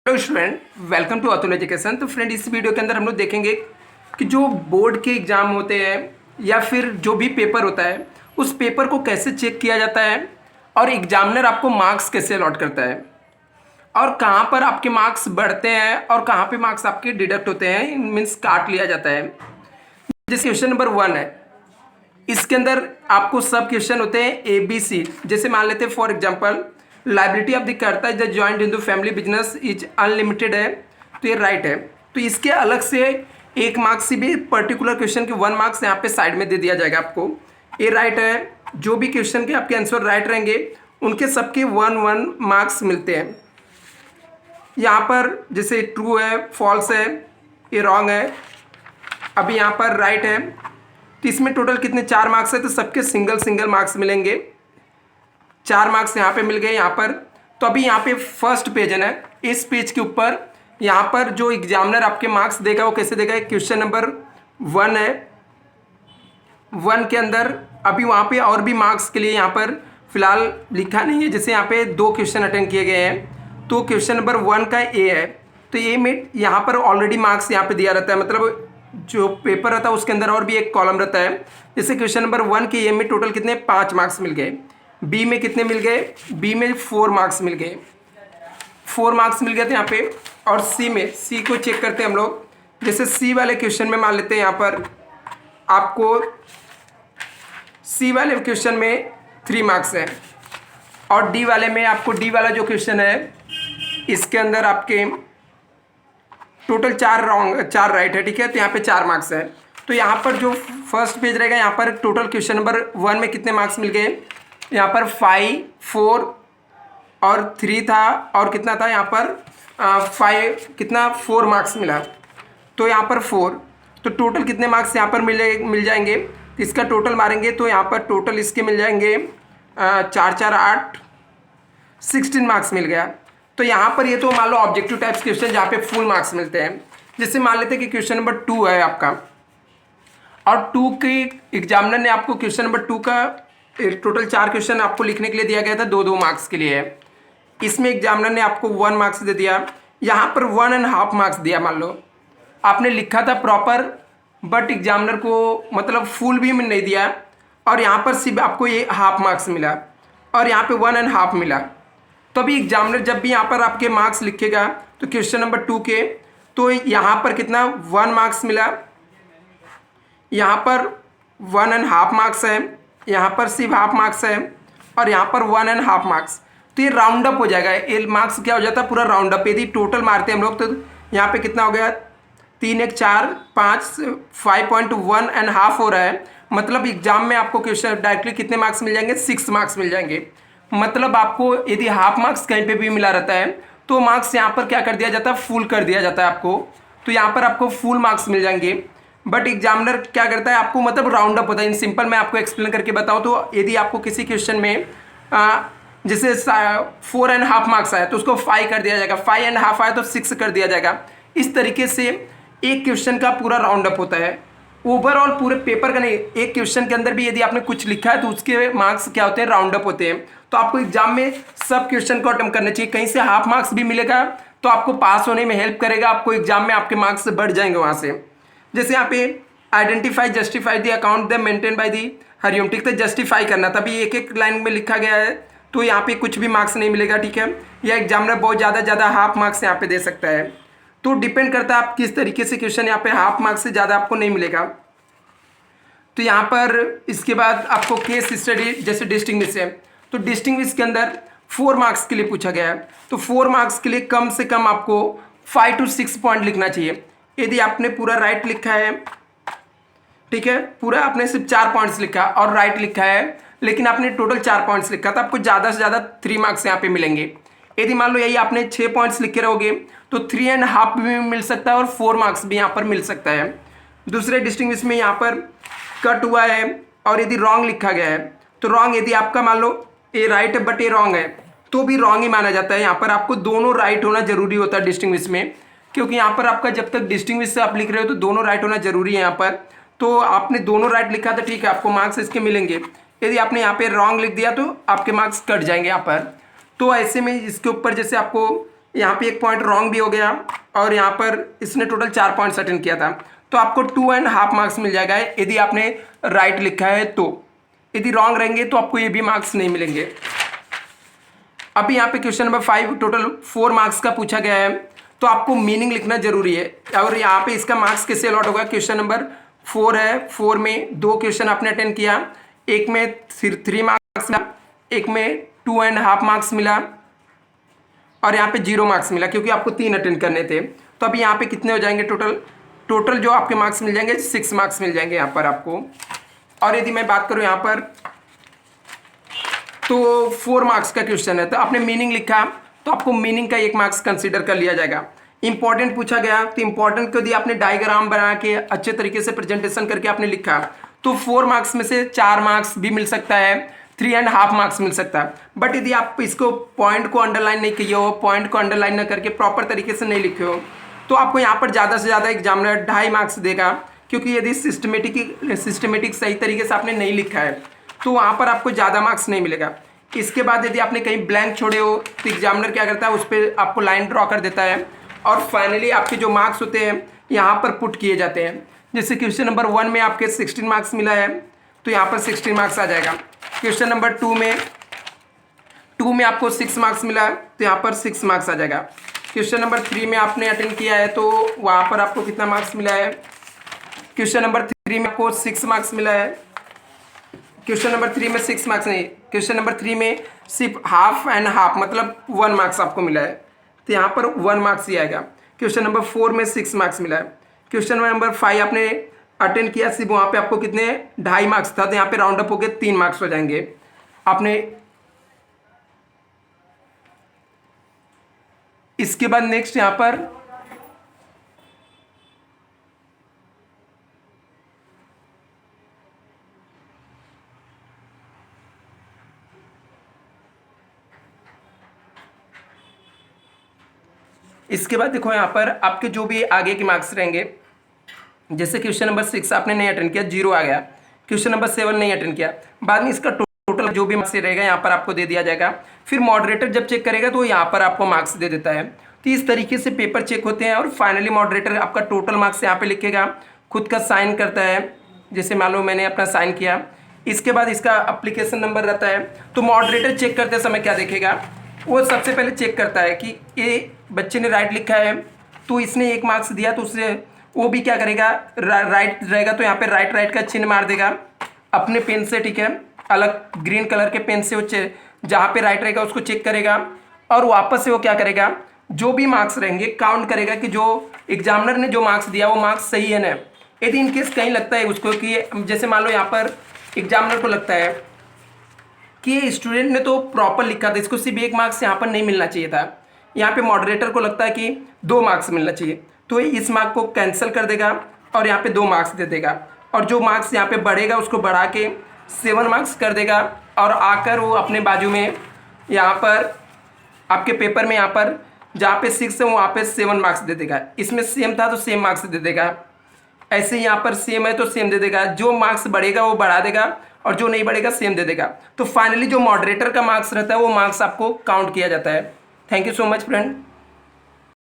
Hello student, welcome to Atul education. तो friend, इस video के अंदर हम लोग देखेंगे कि जो बोर्ड के एग्ज़ाम होते हैं या फिर जो भी पेपर होता है उस पेपर को कैसे चेक किया जाता है और एग्जामिनर आपको मार्क्स कैसे अलॉट करता है और कहाँ पर आपके मार्क्स बढ़ते हैं और कहाँ पे मार्क्स आपके डिडक्ट होते हैं, मीन्स काट लिया जाता है। जैसे क्वेश्चन नंबर 1 है, इसके अंदर आपको सब क्वेश्चन होते हैं ए बी सी। जैसे मान लेते हैं for example liability of the karta is the joint in the family business is unlimited है, तो ये राइट है। तो इसके अलग से एक मार्क्स से भी पर्टिकुलर क्वेश्चन के 1 मार्क्स यहाँ पे साइड में दे दिया जाएगा आपको। ये राइट है। जो भी क्वेश्चन के आपके आंसर राइट रहेंगे उनके सबके 1 मार्क्स मिलते हैं। यहाँ पर जैसे ट्रू है, फॉल्स है, ये रॉन्ग है, अभी यहाँ पर राइट है। तो इसमें टोटल कितने 4 मार्क्स है, तो सबके सिंगल मार्क्स मिलेंगे। 4 मार्क्स यहाँ पे मिल गए यहाँ पर। तो अभी यहाँ पे फर्स्ट पेज है ना, इस पेज के ऊपर यहाँ पर जो एग्जामिनर आपके मार्क्स देगा वो कैसे देगा। क्वेश्चन नंबर 1 है, 1 के अंदर अभी वहाँ पे और भी मार्क्स के लिए यहाँ पर फिलहाल लिखा नहीं है। जैसे यहाँ पे 2 क्वेश्चन अटेंड किए गए हैं, तो क्वेश्चन नंबर 1 का ए है, तो ए में यहाँ पर ऑलरेडी मार्क्स यहाँ पे दिया रहता है, मतलब जो पेपर रहता है उसके अंदर और भी एक कॉलम रहता है। जैसे क्वेश्चन नंबर 1 के ए में टोटल कितने 5 मार्क्स मिल गए, बी में कितने मिल गए, बी में 4 मार्क्स मिल गए, 4 मार्क्स मिल गए थे यहाँ पे। और सी में, सी को चेक करते हैं हम लोग। जैसे सी वाले क्वेश्चन में मान लेते हैं यहाँ पर आपको सी वाले क्वेश्चन में 3 मार्क्स हैं और डी वाले में आपको, डी वाला जो क्वेश्चन है इसके अंदर आपके टोटल 4 राइट है, ठीक है। तो यहाँ पे 4 मार्क्स है। तो यहाँ पर जो फर्स्ट पेज रहेगा यहाँ पर टोटल क्वेश्चन नंबर 1 में कितने मार्क्स मिल गए, यहाँ पर 5, 4 और 3 था, और कितना था यहाँ पर 5, कितना 4 मार्क्स मिला। तो यहाँ पर 4, तो टोटल कितने मार्क्स यहाँ पर मिल जाएंगे। तो इसका टोटल मारेंगे तो यहाँ पर टोटल इसके मिल जाएंगे 4 4 8 16 मार्क्स मिल गया। तो यहाँ पर ये तो मान लो ऑब्जेक्टिव टाइप्स क्वेश्चन जहाँ पे फुल मार्क्स मिलते हैं। जैसे मान लेते हैं कि क्वेश्चन नंबर 2 है आपका, और 2 के एग्जामिनर ने आपको क्वेश्चन नंबर 2 का टोटल 4 क्वेश्चन आपको लिखने के लिए दिया गया था, 2 मार्क्स के लिए है। इसमें एग्जामिनर ने आपको 1 मार्क्स दे दिया, यहाँ पर 1.5 मार्क्स दिया। मान लो आपने लिखा था प्रॉपर, बट एग्जामिनर को मतलब फुल भी नहीं दिया, और यहाँ पर सिर्फ आपको ये हाफ मार्क्स मिला और यहाँ पे 1.5 मिला। तो अभी एग्जामिनर जब भी यहाँ पर आपके मार्क्स लिखेगा तो क्वेश्चन नंबर 2 के, तो यहाँ पर कितना 1 मार्क्स मिला, यहाँ पर 1.5 मार्क्स है, यहाँ पर सिर्फ हाफ मार्क्स है, और यहाँ पर 1.5 मार्क्स। तो ये राउंड अप हो जाएगा, ये मार्क्स क्या हो जाता है पूरा राउंड अप। यदि टोटल मारते हैं हम लोग तो यहाँ पे कितना हो गया 3 1 4 5 5.1.5 हो रहा है। मतलब एग्जाम में आपको क्वेश्चन डायरेक्टली कितने मार्क्स मिल जाएंगे, 6 मार्क्स मिल जाएंगे। मतलब आपको यदि हाफ मार्क्स कहीं पे भी मिला रहता है तो मार्क्स यहाँ पर क्या कर दिया जाता है, फुल कर दिया जाता है आपको। तो यहाँ पर आपको फुल मार्क्स मिल जाएंगे। बट एग्जामिनर क्या करता है आपको, मतलब राउंड अप होता है। इन सिंपल मैं आपको एक्सप्लेन करके बताऊँ तो यदि आपको किसी क्वेश्चन में जैसे 4.5 मार्क्स आया तो उसको 5 कर दिया जाएगा, 5.5 आया तो 6 कर दिया जाएगा। इस तरीके से एक क्वेश्चन का पूरा राउंड अप होता है, ओवरऑल पूरे पेपर का नहीं। एक क्वेश्चन के अंदर भी यदि आपने कुछ लिखा है तो उसके मार्क्स क्या होते हैं, राउंड अप होते हैं। तो आपको एग्जाम में सब क्वेश्चन को अटेम्प्ट करना चाहिए। कहीं से हाफ मार्क्स भी मिलेगा तो आपको पास होने में हेल्प करेगा, आपको एग्जाम में आपके मार्क्स बढ़ जाएंगे वहाँ से। जैसे यहाँ पे identify justify the account the maintain by the Hariom, ठीक है। जस्टिफाई करना तभी एक लाइन में लिखा गया है, तो यहाँ पे कुछ भी मार्क्स नहीं मिलेगा, ठीक है। या एग्जामिनर बहुत ज़्यादा हाफ मार्क्स यहाँ पे दे सकता है। तो डिपेंड करता है आप किस तरीके से क्वेश्चन, यहाँ पे हाफ मार्क्स से ज़्यादा आपको नहीं मिलेगा। तो यहाँ पर इसके बाद आपको केस स्टडी जैसे डिस्टिंग्विश है, तो डिस्टिंग्विश के अंदर 4 मार्क्स के लिए पूछा गया है। तो 4 मार्क्स के लिए कम से कम आपको 5 to 6 पॉइंट लिखना चाहिए। यदि आपने पूरा राइट लिखा है, ठीक है, पूरा आपने सिर्फ 4 पॉइंट्स लिखा और राइट लिखा है, लेकिन आपने टोटल 4 पॉइंट्स लिखा, तो आपको ज़्यादा से ज़्यादा 3 मार्क्स यहाँ पे मिलेंगे। यदि मान लो यही आपने 6 पॉइंट्स लिखे रहोगे तो 3.5 भी मिल सकता है और 4 मार्क्स भी यहाँ पर मिल सकता है। दूसरे डिस्टिंग्विश में यहाँ पर कट हुआ है और यदि रॉन्ग लिखा गया है तो रॉन्ग, यदि आपका मान लो ये राइट है बट ये रॉन्ग है तो भी रॉन्ग ही माना जाता है। यहाँ पर आपको दोनों राइट होना जरूरी होता है डिस्टिंग्विश में, क्योंकि यहाँ पर आपका जब तक डिस्टिंग्विश से आप लिख रहे हो तो दोनों राइट होना जरूरी है यहाँ पर। तो आपने दोनों राइट लिखा तो ठीक है, आपको मार्क्स इसके मिलेंगे। यदि आपने यहाँ पे रॉन्ग लिख दिया तो आपके मार्क्स कट जाएंगे यहाँ पर। तो ऐसे में इसके ऊपर जैसे आपको यहाँ पे एक पॉइंट रॉन्ग भी हो गया और यहाँ पर इसने टोटल 4 पॉइंट्स अटेंड किया था, तो आपको 2.5 मार्क्स मिल जाएगा यदि आपने राइट लिखा है तो। यदि रॉन्ग रहेंगे तो आपको ये भी मार्क्स नहीं मिलेंगे। अभी यहाँ पे क्वेश्चन नंबर 5 टोटल 4 मार्क्स का पूछा गया है, तो आपको मीनिंग लिखना जरूरी है। और यहाँ पे इसका मार्क्स कैसे अलॉट होगा, क्वेश्चन नंबर 4 है, 4 में 2 क्वेश्चन आपने अटेंड किया, एक में 3 मार्क्स मिला, एक में 2.5 मार्क्स मिला और यहाँ पे 0 मार्क्स मिला क्योंकि आपको 3 अटेंड करने थे। तो अभी यहाँ पे कितने हो जाएंगे टोटल जो आपके मार्क्स मिल जाएंगे 6 मार्क्स मिल जाएंगे यहाँ पर आपको। और यदि मैं बात करूँ यहाँ पर तो 4 मार्क्स का क्वेश्चन है, तो आपने मीनिंग लिखा तो आपको मीनिंग का 1 मार्क्स कंसीडर कर लिया जाएगा। इंपॉर्टेंट पूछा गया तो इंपॉर्टेंट को यदि आपने डायग्राम बना के अच्छे तरीके से प्रेजेंटेशन करके आपने लिखा तो 4 मार्क्स में से 4 मार्क्स भी मिल सकता है, 3.5 मार्क्स मिल सकता है। बट यदि आप इसको पॉइंट को अंडरलाइन नहीं किए हो, पॉइंट को अंडरलाइन न करके प्रॉपर तरीके से नहीं लिखे हो, तो आपको यहाँ पर ज़्यादा से ज़्यादा एग्जामिनर 2.5 मार्क्स देगा, क्योंकि यदि सिस्टमेटिक सही तरीके से आपने नहीं लिखा है तो वहाँ पर आपको ज़्यादा मार्क्स नहीं मिलेगा। इसके बाद यदि आपने कहीं ब्लैंक छोड़े हो तो एग्जामिनर क्या करता है, उस पर आपको लाइन ड्रॉ कर देता है और फाइनली आपके जो मार्क्स होते हैं यहाँ पर पुट किए जाते हैं। जैसे क्वेश्चन नंबर 1 में आपके 16 मार्क्स मिला है तो यहाँ पर 16 मार्क्स आ जाएगा। क्वेश्चन नंबर 2 में आपको 6 मार्क्स मिला है तो यहाँ पर 6 मार्क्स आ जाएगा। क्वेश्चन नंबर 3 में आपने अटेंड किया है तो वहाँ पर आपको कितना मार्क्स मिला है, क्वेश्चन नंबर 3 में आपको 6 मार्क्स मिला है। क्वेश्चन नंबर 3 में 6 मार्क्स नहीं, क्वेश्चन नंबर 3 में सिर्फ हाफ एंड हाफ मतलब 1 मार्क्स आपको मिला है, तो यहाँ पर 1 मार्क्स ही आएगा। क्वेश्चन नंबर 4 में 6 मार्क्स मिला है। क्वेश्चन नंबर 5 आपने अटेंड किया, सिर्फ वहाँ पे आपको कितने 2.5 मार्क्स था, तो यहाँ पे राउंड अप होकर 3 मार्क्स हो जाएंगे। आपने इसके बाद नेक्स्ट यहाँ पर इसके बाद देखो यहाँ पर आपके जो भी आगे के मार्क्स रहेंगे, जैसे क्वेश्चन नंबर 6 आपने नहीं अटेंड किया 0 आ गया, क्वेश्चन नंबर 7 नहीं अटेंड किया, बाद में इसका टोटल जो भी मार्क्स रहेगा यहाँ पर आपको दे दिया जाएगा। फिर मॉडरेटर जब चेक करेगा तो यहाँ पर आपको मार्क्स दे देता है। तो इस तरीके से पेपर चेक होते हैं और फाइनली मॉडरेटर आपका टोटल मार्क्स यहाँ पे लिखेगा, खुद का साइन करता है, जैसे मान लो मैंने अपना साइन किया। इसके बाद इसका अप्लीकेशन नंबर रहता है। तो मॉडरेटर चेक करते समय क्या देखेगा, वो सबसे पहले चेक करता है कि ये बच्चे ने राइट लिखा है तो इसने 1 मार्क्स दिया, तो उससे वो भी क्या करेगा, राइट रहेगा तो यहाँ पे राइट का चिन्ह मार देगा अपने पेन से, ठीक है, अलग ग्रीन कलर के पेन से वो जहाँ पे राइट रहेगा उसको चेक करेगा और वापस से वो क्या करेगा, जो भी मार्क्स रहेंगे काउंट करेगा कि जो एग्जामिनर ने जो मार्क्स दिया वो मार्क्स सही है ना। यदि इनकेस कहीं लगता है उसको कि जैसे मान लो यहाँ पर एग्जामिनर को लगता है कि स्टूडेंट ने तो प्रॉपर लिखा था, इसको सिर्फ 1 मार्क्स यहाँ पर नहीं मिलना चाहिए था, यहाँ पे मॉडरेटर को लगता है कि 2 मार्क्स मिलना चाहिए, तो इस मार्क को कैंसिल कर देगा और यहाँ पे 2 मार्क्स दे देगा और जो मार्क्स यहाँ पे बढ़ेगा उसको बढ़ा के 7 मार्क्स कर देगा और आकर वो अपने बाजू में यहाँ पर आपके पेपर में यहाँ पर जहाँ पे 6 है वहाँ पे 7 मार्क्स दे देगा। इसमें सेम था तो सेम मार्क्स दे देगा, ऐसे यहाँ पर सेम है तो सेम दे देगा, जो मार्क्स बढ़ेगा वो बढ़ा देगा और जो नहीं बढ़ेगा सेम दे देगा। तो फाइनली जो मॉडरेटर का मार्क्स रहता है वो मार्क्स आपको काउंट किया जाता है। Thank you so much friend.